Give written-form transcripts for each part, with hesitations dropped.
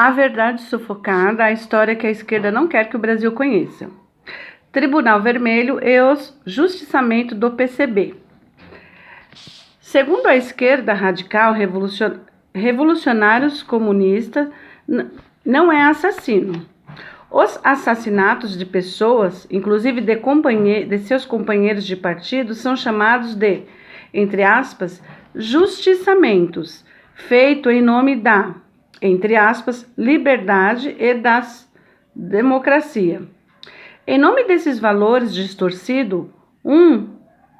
A verdade sufocada, a história que a esquerda não quer que o Brasil conheça. Tribunal Vermelho e os justiçamentos do PCB. Segundo a esquerda radical, revolucionários comunistas não é assassino. Os assassinatos de pessoas, inclusive de seus companheiros de partido, são chamados de, entre aspas, justiçamentos, feito em nome da, entre aspas, liberdade e da democracia. Em nome desses valores distorcidos,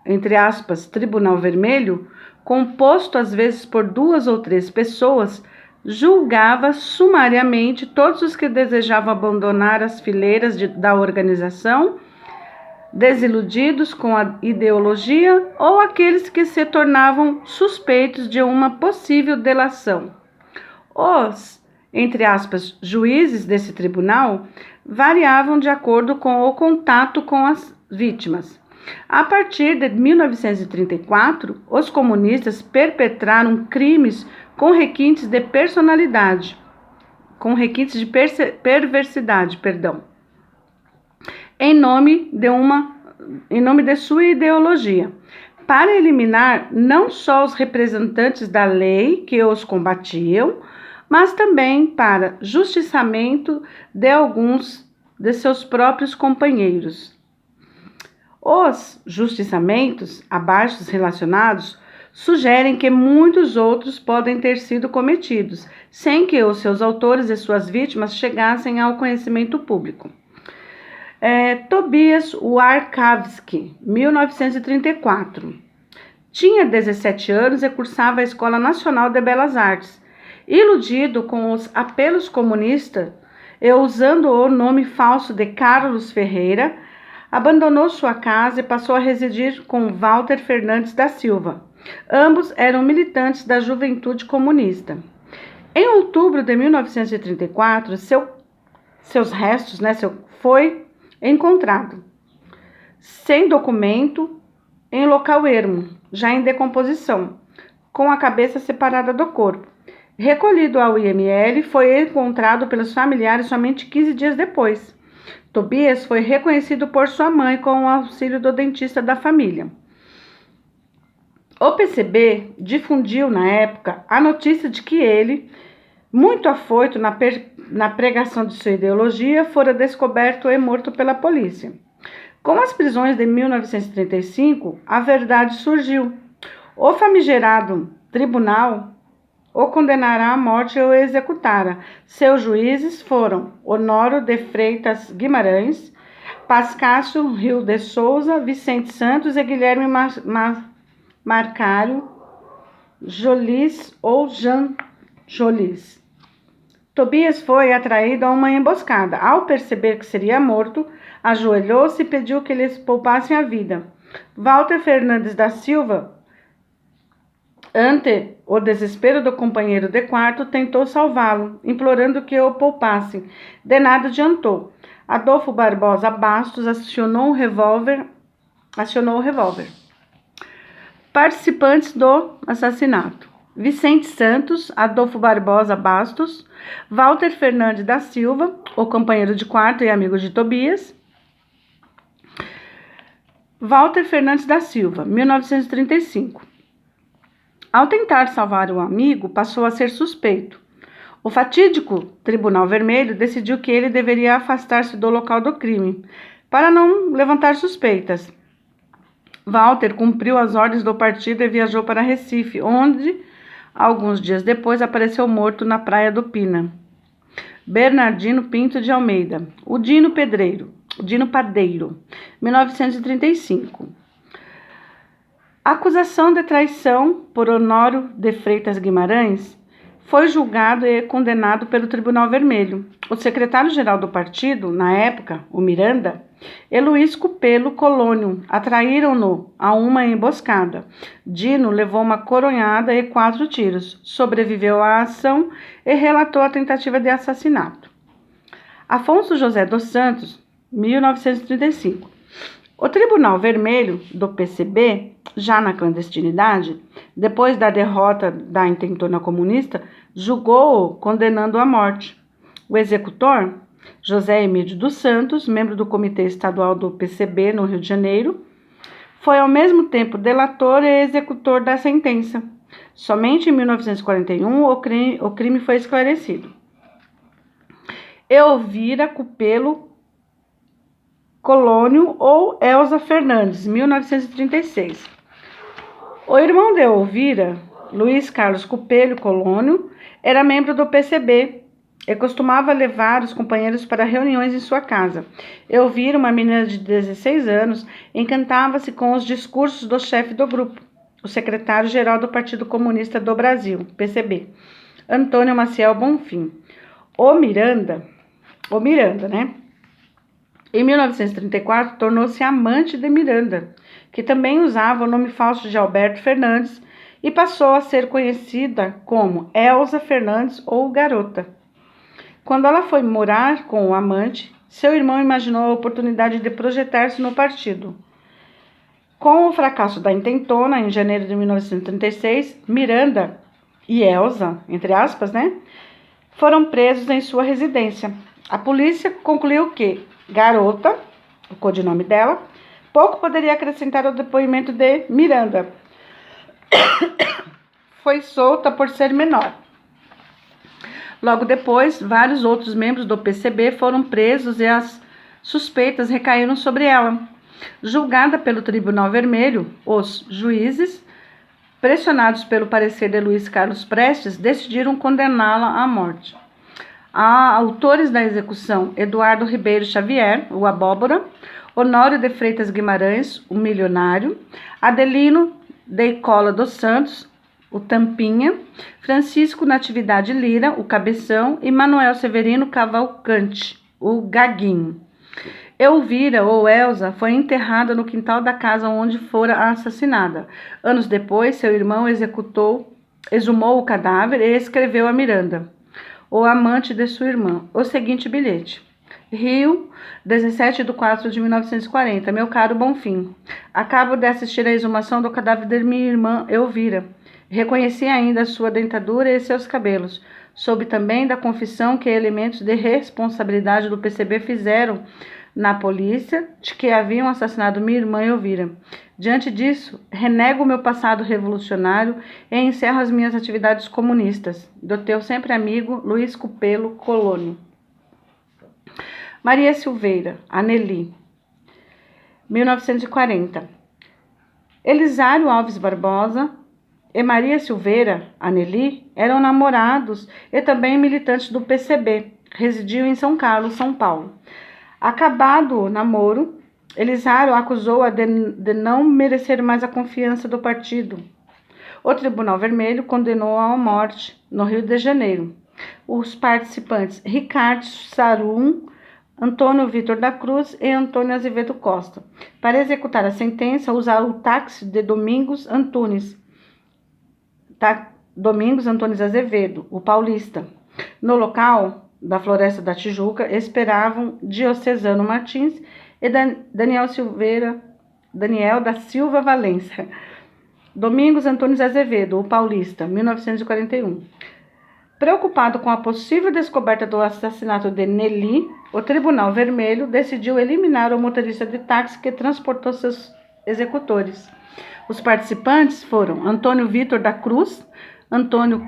entre aspas, Tribunal Vermelho, composto às vezes por 2 ou 3 pessoas, julgava sumariamente todos os que desejavam abandonar as fileiras da organização, desiludidos com a ideologia, ou aqueles que se tornavam suspeitos de uma possível delação. Os, entre aspas, juízes desse tribunal variavam de acordo com o contato com as vítimas. A partir de 1934, os comunistas perpetraram crimes com requintes de perversidade, em nome de sua ideologia, para eliminar não só os representantes da lei que os combatiam, mas também para justiçamento de alguns de seus próprios companheiros. Os justiçamentos abaixo relacionados sugerem que muitos outros podem ter sido cometidos, sem que os seus autores e suas vítimas chegassem ao conhecimento público. Tobias Warkawski, 1934. Tinha 17 anos e cursava a Escola Nacional de Belas Artes. Iludido com os apelos comunistas e usando o nome falso de Carlos Ferreira, abandonou sua casa e passou a residir com Walter Fernandes da Silva. Ambos eram militantes da Juventude Comunista. Em outubro de 1934, seus restos foi encontrado, sem documento, em local ermo, já em decomposição, com a cabeça separada do corpo. Recolhido ao IML, foi encontrado pelos familiares somente 15 dias depois. Tobias foi reconhecido por sua mãe com o auxílio do dentista da família. O PCB difundiu na época a notícia de que ele, muito afoito na pregação de sua ideologia, fora descoberto e morto pela polícia. Com as prisões de 1935, a verdade surgiu. O famigerado tribunal o condenará à morte e o executará. Seus juízes foram Honório de Freitas Guimarães, Pascácio Rio de Souza, Vicente Santos e Guilherme Marcário Jolis ou Jean Jolis. Tobias foi atraído a uma emboscada. Ao perceber que seria morto, ajoelhou-se e pediu que lhes poupassem a vida. Walter Fernandes da Silva, ante o desespero do companheiro de quarto, tentou salvá-lo, implorando que o poupassem. De nada adiantou. Adolfo Barbosa Bastos acionou o revólver. Participantes do assassinato: Vicente Santos, Adolfo Barbosa Bastos, Walter Fernandes da Silva, o companheiro de quarto e amigo de Tobias. Walter Fernandes da Silva, 1935. Ao tentar salvar o amigo, passou a ser suspeito. O fatídico Tribunal Vermelho decidiu que ele deveria afastar-se do local do crime, para não levantar suspeitas. Walter cumpriu as ordens do partido e viajou para Recife, onde, alguns dias depois, apareceu morto na Praia do Pina. Bernardino Pinto de Almeida, o Dino Padeiro, 1935. Acusação de traição por Honório de Freitas Guimarães foi julgado e condenado pelo Tribunal Vermelho. O secretário-geral do partido, na época, o Miranda, e Luiz Cupelo Colônio atraíram-no a uma emboscada. Dino levou uma coronhada e 4 tiros, sobreviveu à ação e relatou a tentativa de assassinato. Afonso José dos Santos, 1935. O Tribunal Vermelho do PCB, já na clandestinidade, depois da derrota da intentona comunista, julgou-o condenando à morte. O executor, José Emílio dos Santos, membro do Comitê Estadual do PCB no Rio de Janeiro, foi ao mesmo tempo delator e executor da sentença. Somente em 1941 o crime foi esclarecido. Elvira Cupelo Colônio ou Elza Fernandes, 1936. O irmão de Elvira, Luiz Carlos Cupelo Colônio, era membro do PCB e costumava levar os companheiros para reuniões em sua casa. Elvira, uma menina de 16 anos, encantava-se com os discursos do chefe do grupo, o secretário-geral do Partido Comunista do Brasil, PCB, Antônio Maciel Bonfim. O Miranda, né? Em 1934, tornou-se amante de Miranda, que também usava o nome falso de Alberto Fernandes e passou a ser conhecida como Elza Fernandes ou Garota. Quando ela foi morar com o amante, seu irmão imaginou a oportunidade de projetar-se no partido. Com o fracasso da intentona, em janeiro de 1936, Miranda e Elza, entre aspas, né, foram presos em sua residência. A polícia concluiu que Garota, o codinome dela, pouco poderia acrescentar ao depoimento de Miranda. Foi solta por ser menor. Logo depois, vários outros membros do PCB foram presos e as suspeitas recaíram sobre ela. Julgada pelo Tribunal Vermelho, os juízes, pressionados pelo parecer de Luiz Carlos Prestes, decidiram condená-la à morte. Há autores da execução: Eduardo Ribeiro Xavier, o Abóbora; Honório de Freitas Guimarães, o Milionário; Adelino de Cola dos Santos, o Tampinha; Francisco Natividade Lira, o Cabeção; e Manuel Severino Cavalcante, o Gaguinho. Elvira, ou Elza, foi enterrada no quintal da casa onde fora assassinada. Anos depois, seu irmão exumou o cadáver e escreveu a Miranda, o amante de sua irmã, o seguinte bilhete: Rio, 17 de 4 de 1940. Meu caro Bonfim, acabo de assistir à exumação do cadáver de minha irmã Elvira. Reconheci ainda a sua dentadura e seus cabelos. Soube também da confissão que elementos de responsabilidade do PCB fizeram na polícia de que haviam assassinado minha irmã Elvira. Diante disso, renego o meu passado revolucionário e encerro as minhas atividades comunistas. Do teu sempre amigo, Luiz Cupelo Colônio. Maria Silveira, Aneli, 1940. Elisário Alves Barbosa e Maria Silveira, Aneli, eram namorados e também militantes do PCB. Residiam em São Carlos, São Paulo. Acabado o namoro, Elisário acusou-a de não merecer mais a confiança do partido. O Tribunal Vermelho condenou-a à morte no Rio de Janeiro. Os participantes: Ricardo Sarum, Antônio Vitor da Cruz e Antônio Azevedo Costa. Para executar a sentença, usaram o táxi de Domingos Antunes Azevedo, o paulista. No local da Floresta da Tijuca esperavam Diocesano Martins e Daniel da Silva Valença. Domingos Antunes Azevedo, o paulista, 1941. Preocupado com a possível descoberta do assassinato de Nelly, o Tribunal Vermelho decidiu eliminar o motorista de táxi que transportou seus executores. Os participantes foram Antônio Vitor da Cruz, Antônio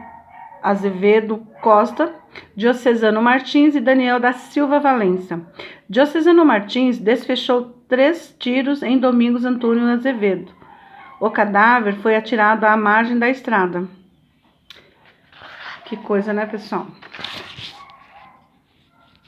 Azevedo Costa, Diocesano Martins e Daniel da Silva Valença. Diocesano Martins desfechou 3 tiros em Domingos Antônio Azevedo. O cadáver foi atirado à margem da estrada. Que coisa, né, pessoal?